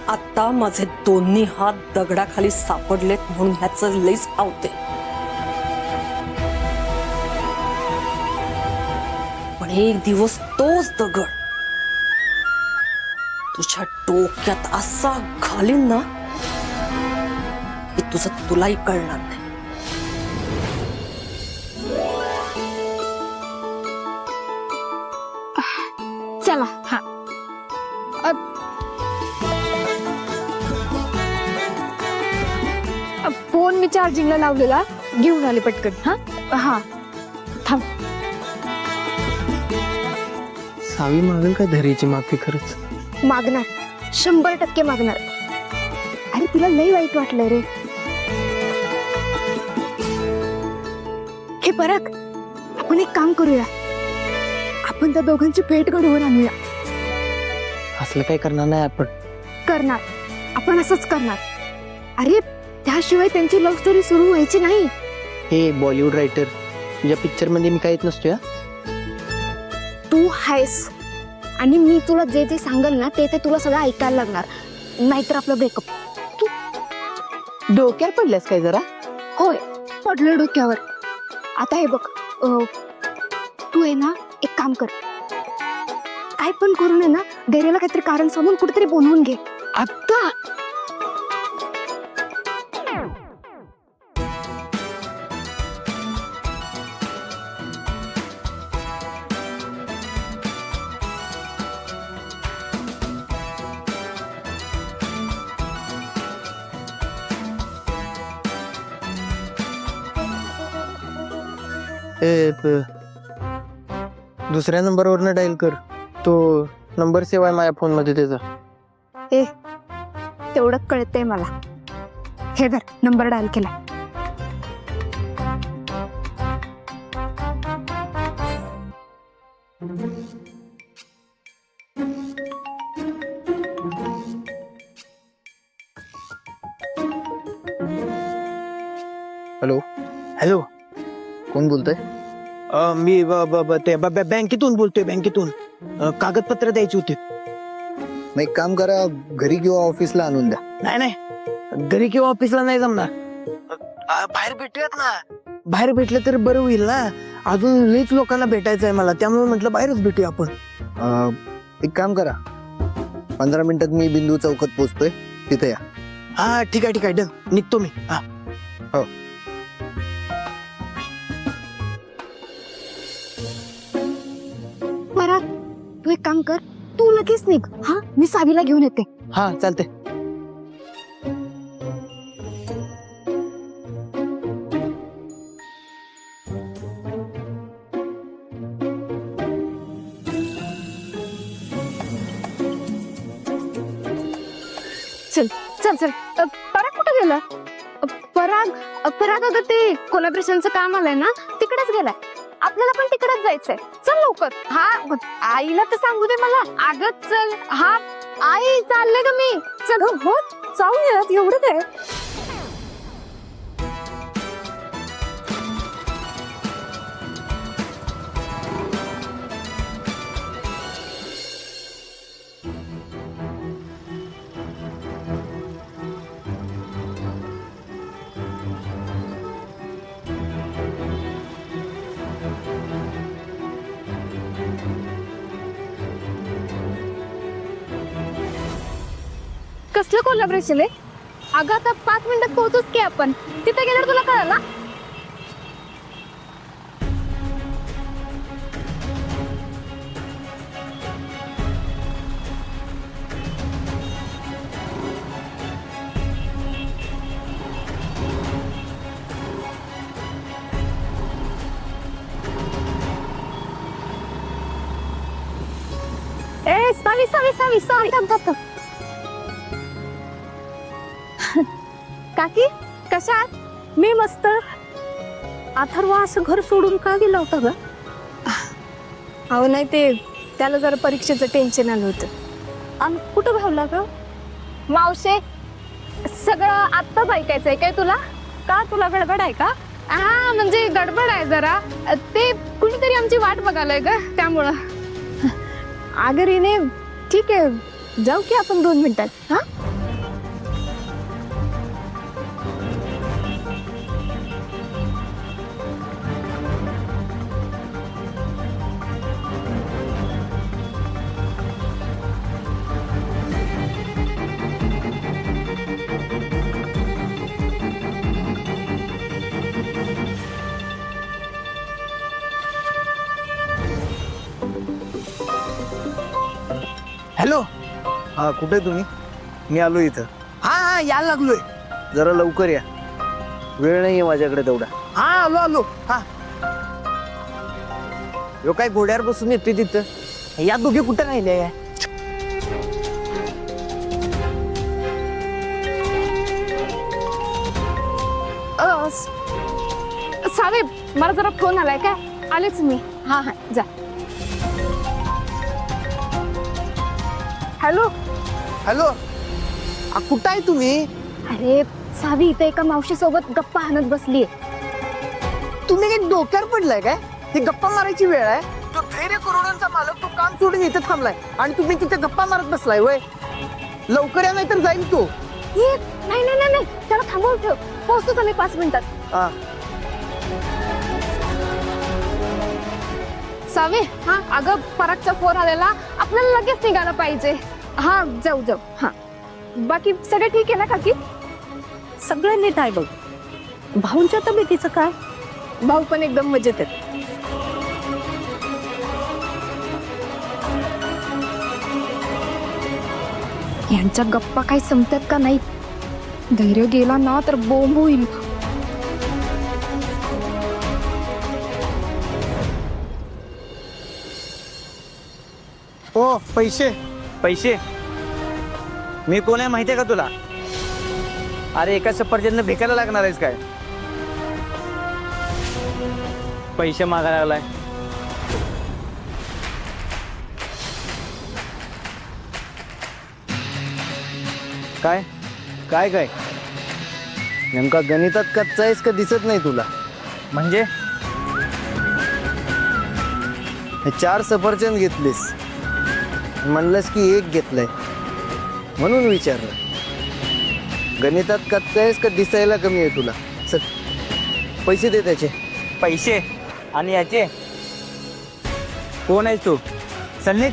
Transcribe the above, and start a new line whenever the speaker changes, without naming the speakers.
आता माझे दोन्ही हात दगडाखाली सापडलेत म्हणून ह्याचं लईच आवते. पण एक दिवस तोच दगड तुझ्या डोक्यात असा घालीन ना की तुझं तुलाही कळणार नाही.
चला. हा फोन मी चार्जिंगला लावलेला, घेऊन आले पटकन. हा हा थांब.
सावी मागेल का धरीची माफी? खरंच
मागणार, 100% मागणार. अरे तिला लई वाईट वाटलं रे. हे पराग, आपण एक काम करूया, आपण त्या दोघांची भेट घडवून आणूया.
असलं काही करणार नाही आपण.
करणार, आपण असंच करणार. अरे त्याशिवाय त्यांची लव्ह स्टोरी सुरू व्हायची नाही.
हे बॉलिवूड रायटर, तुझ्या पिक्चर मध्ये मी काहीच नसतोय.
तू आहेस आणि मी तुला जे जे सांगल ना ते ते तुला सगळं ऐकायला लागणार, नाहीतर आपलं ब्रेकअप.
डोक्यावर पडल्यास काय जरा?
होय, पडलं डोक्यावर. आता हे बघ, तू आहे ना एक काम कर, काय पण करून आहे ना धैर्याला काहीतरी कारण सांगून कुठेतरी बोलवून घे.
आता दुसऱ्या नंबरवरनं डायल कर. तो नंबर सेव्ह आहे माझ्या फोन मध्ये त्याचा.
तेवढं कळतंय मला. हे धर, नंबर डायल केला.
हॅलो
हॅलो,
कोण बोलतोय?
मी बँकेतून बोलतोय. बँकेतून कागदपत्र द्यायची होती.
मग एक काम करा, घरी किंवा ऑफिसला आणून द्या.
नाही नाही, घरी किंवा ऑफिसला नाही जमणार. बाहेर भेटूयात ना. बाहेर भेटलं तर बरं होईल ना. अजून लईच लोकांना भेटायचं आहे मला, त्यामुळे म्हटलं बाहेरच भेटूया आपण.
एक काम करा, 15 मिनिटात मी बिंदू चौकात पोहोचतोय, तिथे या.
हा ठीक आहे ठीक आहे, डन. निघतो मी. हा
हो.
पराग, तू एक काम कर, तू लगेच निघ. हा, मी सावीला घेऊन येते.
हा चालते.
चल चल चल. पराग कुठे गेला? पराग पराग अगं ते कोलॅबरेशनचं काम आलंय ना, तिकडेच गेलाय. आपल्याला पण तिकडेच जायचंय. चल लवकर. हा, आईला तर सांगू दे मला. अगं चल. हा आई, चालले ग मी. चल. हो, जाऊयात. एवढं काय. कसलं कोलॅबरेशन आहे? अगं आता 5 मिनिटात पोहोचूच की आपण. तिथे गेल्यावर तुला कळलं ना. सॉरी. थांब. काकी कशा आहात?
मी मस्त. अथर्व असं घर सोडून का गेला होता ग?
अहो नाही, ते त्याला जरा परीक्षेचं टेन्शन आलं होतं.
आणि कुठं घावला ग?
मावशे, सगळं आत्ताच ऐकायचंय काय तुला?
का तुला गडबड आहे का?
हा म्हणजे गडबड आहे जरा. ते कुणीतरी आमची वाट बघायलाय ग, त्यामुळं.
अगं रिने, ठीक आहे, जाऊ की आपण 2 मिनिटात. हा
हॅलो.
हा कुठे तुम्ही? मी आलो इथं.
हा यायला लागलोय.
जरा लवकर या, वेळ नाहीये माझ्याकडे तेवढा.
हा आलो. हा
ह्यो काय घोड्यावर बसून येते तिथं?
या दोघे कुठे राहिले?
सावे मला जरा फोन आलाय काय, आलेच मी. हा जा. हॅलो.
हॅलो. कुठं आहे तुम्ही?
अरे सावी इथे एका मावशी सोबत गप्पा हाणत बसलीये.
तुम्ही काही डोक्यावर पडलाय काय? ही गप्पा मारायची वेळ आहे? तो धैर्य करोडांचा मालक तो काम सोडून इथे थांबलाय आणि तुम्ही तिथे गप्पा मारत बसलाय वय. लवकर या नाही तर जाईल तो.
नाही त्याला थांबवून ठेव, पोहोचतोच आम्ही 5 मिनिटात.
हा.
सावे हा अगं परागचा फोन आलेला, आपल्याला लगेच निघायला पाहिजे. हा जाऊ. हा बाकी सगळं ठीक आहे ना काकी?
सगळं नीट आहे बघ. भाऊंच्या तब्येतीचं काय?
भाऊ पण एकदम मजेत आहेत. यांच्या गप्पा काही संपतात का नाही? धैर्य गेला ना तर बोंब होईल.
हो पैसे.
पैसे? मी कोण आहे माहितीये का तुला? अरे एका सफरचंद भेकायला लागणार आहेस काय? पैसे मागायला लागलाय.
काय काय काय नेमका गणितात कच्चा आहेस का दिसत नाही तुला?
म्हणजे
हे 4 सफरचंद घेतलीस, म्हणलंस की 1 घेतलंय म्हणून विचारलं. गणितात कच्चा आहेस का दिसायला कमी आहे तुला? चल पैसे दे त्याचे.
पैसे आणि याचे? कोण आहेस तू? चल निघ.